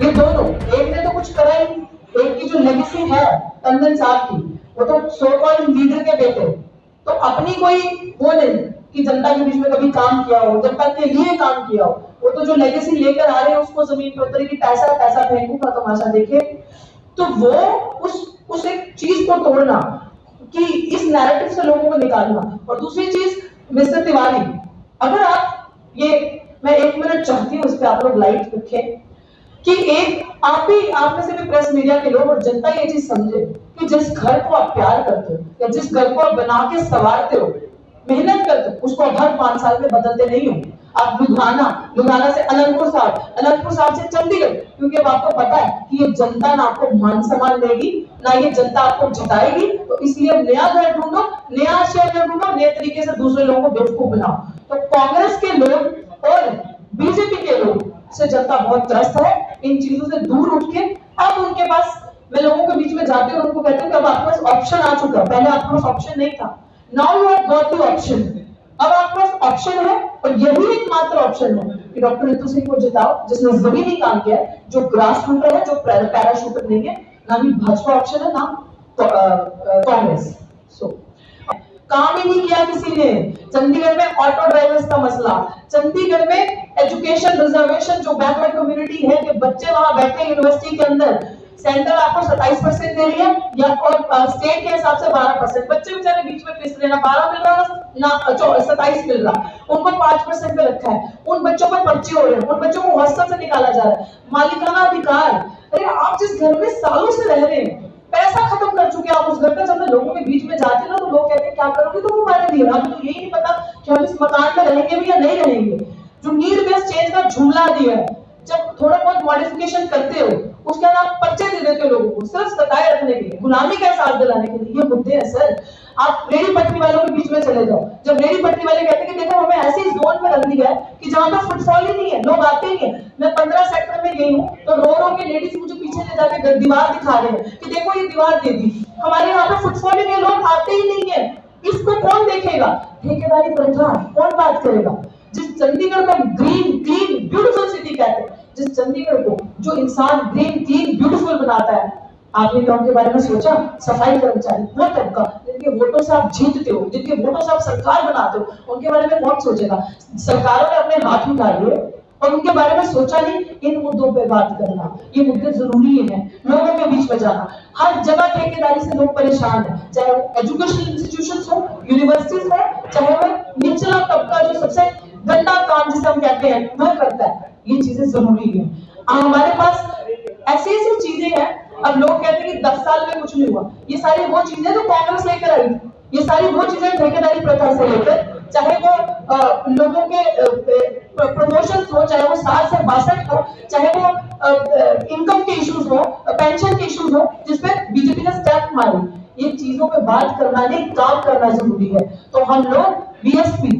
ये दोनों, एक ने तो कुछ करा ही, एक की जो लेगेसी है टंडन साहब की, वो तो सो कॉल्ड लीडर के बेटे, तो अपनी कोई वो नहीं कि जनता के बीच में कभी काम किया हो, जनता के लिए काम किया हो, वो तो जो लेगेसी लेकर आ रहे हैं उसको जमीन पर उतरे कि पैसा पैसा फेंकूंगा तमाशा देखे। तो वो उस एक चीज को तोड़ना कि इस नैरेटिव से लोगों को निकालना। और दूसरी चीज मिस्टर तिवारी, अगर आप ये, मैं 1 मिनट चाहती हूँ इस पे आप लोग लाइट रखें कि एक आप में से भी प्रेस मीडिया के लोग और जनता ये चीज समझे कि जिस घर को आप प्यार करते हो या जिस घर को आप बना के संवारते हो, मेहनत करते हो, उसको हर 5 साल में बदलते नहीं हो। आप लुधियाना से अनंतपुर साहब से चंडीगढ़, क्योंकि अब आपको पता है कि ये जनता ना आपको मान सम्मान देगी, ना ये जनता आपको जिताएगी, तो इसलिए नया घर ढूंढो, नया शहर ढूंढो, नए तरीके से दूसरे लोगों को बेवकूफ बनाओ। तो कांग्रेस के लोग और बीजेपी के लोग से जनता बहुत त्रस्त है। इन चीजों से दूर उठ के अब उनके पास, मैं लोगों के बीच में जाती हूँ और उनको कहती हूँ कि अब आपके पास ऑप्शन आ चुका है, पहले आपके पास ऑप्शन नहीं था, now you have got the option. अब आपके पास ऑप्शन है और यही एकमात्र ऑप्शन है कि डॉक्टर रितु सिंह को जिताओ, जिसने जमीनी काम किया है, जो ग्रास शूटर है, जो पैराशूटर नहीं है, ना ही भाजपा ऑप्शन है, ना कांग्रेस। सो काम ही नहीं किया किसी ने। चंडीगढ़ में ऑटो ड्राइवर्स का मसला, चंडीगढ़ में एजुकेशन रिजर्वेशन, जो बैकवर्ड कम्युनिटी है कि बच्चे वहां बैठे यूनिवर्सिटी के अंदर, सेंटर आपको 27% दे रही है या और स्टेट के हिसाब से 12%, बच्चे बेचारे बीच में पिस रहे, ना 12 मिल रहा ना 27 मिल रहा, उनको 5% पे रखा है, उन बच्चों पर पर्चे हो रहे हैं, उन बच्चों को हॉस्टल से निकाला जा रहा है। मालिकाना अधिकार, अरे आप जिस घर में सालों से रह रहे हैं, पैसा खत्म कर चुके आप उस घर का, जब लोगों के बीच में जाते हैं ना तो लोग कहते हैं क्या करोगे, तो वो हमारे लिए, अब तो यही नहीं पता कि हम इस मकान में रहेंगे भी या नहीं रहेंगे। जो नीड बेस्ड चेंज का जुमला दिया है, जब थोड़ा बहुत मॉडिफिकेशन करते हो उसके बाद आप पर्चे दे देते हो लोगों को सिर्फ सताए रखने के लिए, गुलामी का एहसास दिलाने के लिए। ये मुद्दे हैं सर। आप रेडी पटरी वालों के बीच में चले जाओ, जब रेडी पटरी वाले कहते हैं कि देखो हमें ऐसे जोन में रख दिया है कि जहां पे फुटफॉल ही नहीं है, लोग आते ही नहीं है। मैं 15 सेक्टर में गई हूँ तो रो रो के लेडीज मुझे पीछे ले जाके दीवार दिखा रहे हैं कि देखो ये दीवार दे दी, हमारे यहाँ पे फुटफॉल ही नहीं है, लोग आते ही नहीं है। इसको कौन देखेगा? ठेकेदारी प्रथा कौन बात करेगा? जिस चंडीगढ़ को ग्रीन क्लीन ब्यूटीफुल सिटी कहते हैं, जिस चंडीगढ़ को जो इंसान ग्रीन क्लीन ब्यूटीफुल बनाता है, आपने क्या उनके बारे में सोचा? सफाई कर्मचारी, वो तबका जिनके वोटों से आप जीतते हो, जिनके वोटों से आप सरकार बनाते हो, उनके बारे में कौन सोचेगा? सरकारों ने अपने हाथ उठा लिए और उनके बारे में सोचा नहीं। इन मुद्दों पे बात करना, ये मुद्दे जरूरी है, लोगों के बीच में जाना। हर जगह ठेकेदारी से लोग परेशान है, चाहे वो एजुकेशनल इंस्टीट्यूशंस हो, यूनिवर्सिटीज हो, चाहे वो निचला तबका जो सबसे गंदा काम जिसे हम कहते हैं वो करता है। ये चीजें जरूरी है। हमारे पास ऐसी ऐसी चीजें हैं, अब लोग कहते हैं कि 10 साल में कुछ नहीं हुआ, ये सारी वो चीजें जो कांग्रेस लेकर आई, ये सारी वो चीजें ठेकेदारी प्रथा से लेकर, चाहे वो लोगों के प्रमोशन हो, चाहे वो 60 से 62 हो, चाहे वो इनकम के इश्यूज हो, पेंशन के इश्यूज हो, जिसपे बीजेपी ने स्टेप मारे। ये चीजों पे बात करना नहीं, काम करना जरूरी है। तो हम लोग बीएसपी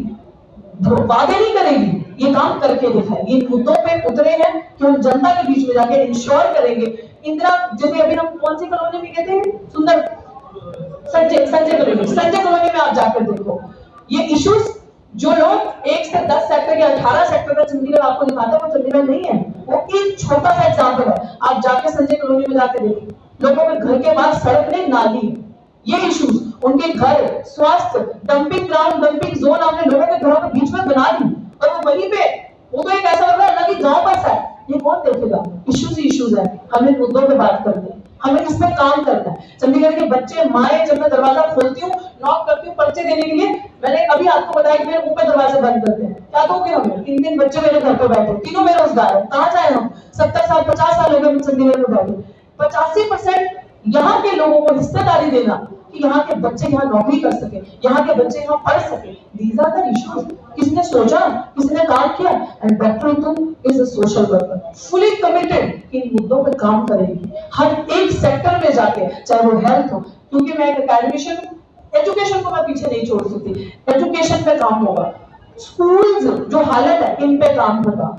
वादे नहीं करेगी, ये काम करके दिखाएंगे। इन मुद्दों पे उतरे हैं कि हम जनता के बीच में जाके इंश्योर करेंगे। इंदिरा, जैसे अभी हम कौन सी कॉलोनी में कहते हैं, सुंदर संजय कॉलोनी में आप जाकर देखो, ये इश्यूज जो लोग 1 से 10 सेक्टर या 18 सेक्टर का चंडीगढ़ आपको दिखाता है, वो चंडीगढ़ नहीं है, वो एक छोटा सा एग्जाम्पल है। आप जाके संजय कॉलोनी में जाके देखिए, लोगों के घर के बाहर सड़क नहीं, नाली है। ये इश्यूज, उनके घर, स्वास्थ्य, डंपिंग ग्राउंड, डंपिंग जोन आपने लोगों के घरों के बीच में बना दी, और वो वहीं पे, वो तो एक ऐसा लग रहा है अलग ही गांव पास है। ये कौन देखेगा? इश्यूज ही इश्यूज है। हमें मुद्दों पे बात करनी है, हमें इस पे काम करना है। चंडीगढ़ के बच्चे, माए, जब मैं दरवाजा खोलती हूँ, नॉक करती हूँ पर्चे देने के लिए, मैंने अभी आपको बताया कि मेरे मुंह पे दरवाजे बंद करते हैं, क्या दोगे हमें? 3 बच्चे मेरे घर पे बैठे, तीनों बेरोजगार है, कहाँ जाए हम? 70 साल 50 साल हो गए चंडीगढ़ में बैठे। 85% यहाँ के लोगों को हिस्सेदारी देना कि यहाँ के बच्चे यहाँ नौकरी कर सके, यहाँ के बच्चे यहाँ पढ़ सके। These are the issues। किसने सोचा, किसने काम किया? And doctor Ritu is a social worker, fully committed in मुद्दों पर काम करेगी, हर एक सेक्टर में जाके, चाहे वो हेल्थ हो, क्योंकि मैं एक एकेडमिशियन, एजुकेशन को मैं पीछे नहीं छोड़ सकती। एजुकेशन पे काम होगा, स्कूल्स जो हालत है इन पे काम होगा,